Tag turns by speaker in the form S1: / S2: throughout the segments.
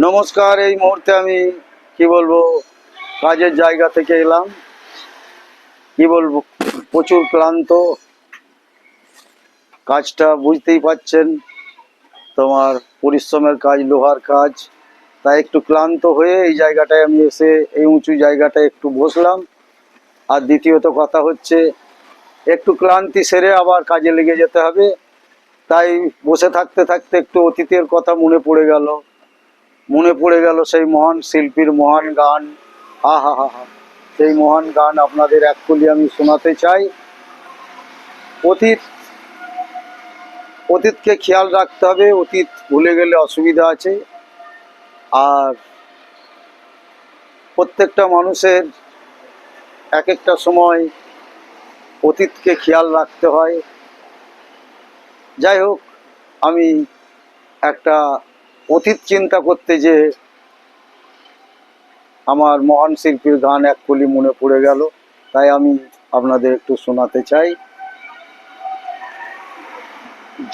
S1: নমস্কার। এই মুহূর্তে আমি কি বলবো, কাজের জায়গা থেকে এলাম। কি বলবো, প্রচুর ক্লান্ত। কাজটা বুঝতেই পাচ্ছেন, তোমার পরিশ্রমের কাজ, লোহার কাজ। তাই একটু ক্লান্ত হয়ে এই জায়গাটায় আমি এসে এই উঁচু জায়গাটায় একটু বসলাম। আর দ্বিতীয়ত কথা হচ্ছে, একটু ক্লান্তি সেরে আবার কাজে লেগে যেতে হবে। তাই বসে থাকতে থাকতে একটু অতীতের কথা মনে পড়ে গেল সেই মহান শিল্পীর মহান গান। আহা হা হা, সেই মহান গান আপনাদের এককলি আমি শোনাতে চাই। অতীত অতীতকে খেয়াল রাখতে হবে, অতীত ভুলে গেলে অসুবিধা আছে। আর প্রত্যেকটা মানুষের এক একটা সময় অতীতকে খেয়াল রাখতে হয়। যাই হোক, আমি একটা অতীত চিন্তা করতে যে আমার মহান শিল্পীর গান এককলি মনে পড়ে গেল, তাই আমি আপনাদের একটু শোনাতে চাই।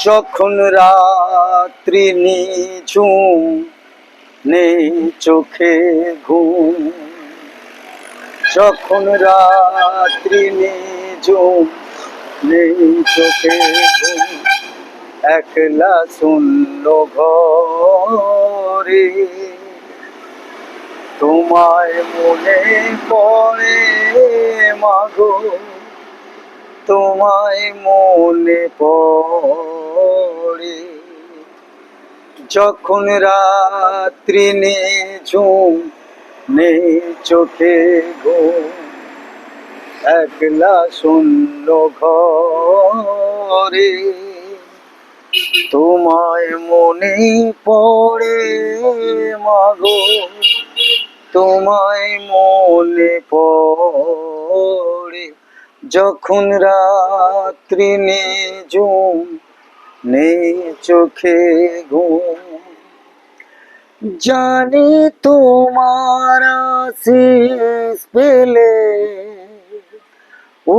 S1: যখন রাত্রি নিঝুম, নেই চোখে ঘুম, যখন রাত্রি নিঝুম, নেই চোখে ঘুম, একলা শূন্য ঘরে তোমায় মনে পড়ে মাগো, তোমায় মনে পড়ে। যখন রাত্রি নিঝুম, নেই চোখে ঘুম, একলা শূন্য ঘরে তোমায় মনে পড়ে মাগো, তোমায় মনে পড়ে। যখন রাত্রি নিঝুম, নেই চোখে ঘুম, জানি তোমার আশিস পেলে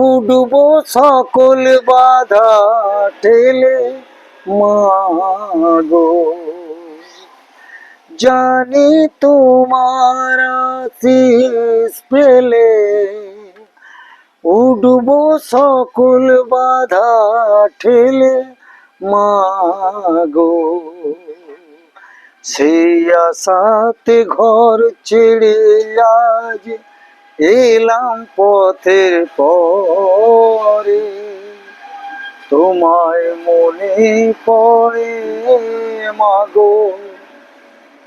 S1: উঠবো সকল বাধা ঠেলে মাগো, জানি তোমার আশিস পেলে উঠবো সকল বাধা ঠেলে মাগো। সেই আশাতে ঘর ছেড়ে আজ এলাম পথের পরে, তোমায় মনে পড়ে মাগো,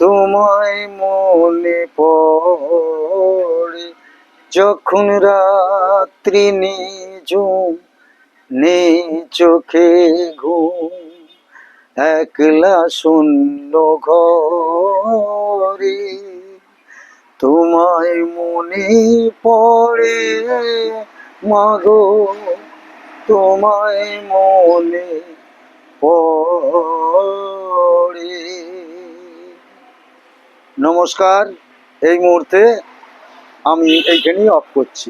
S1: তোমায় মনে পড়ে। যখন রাত্রি নিঝুম, নেই চোখে ঘুম, একলা শূন্য ঘরে তোমায় মনে পড়ে মাগো, তোমায় মনে পড়ে। নমস্কার। এই মুহূর্তে আমি এইখানেই অফ করছি।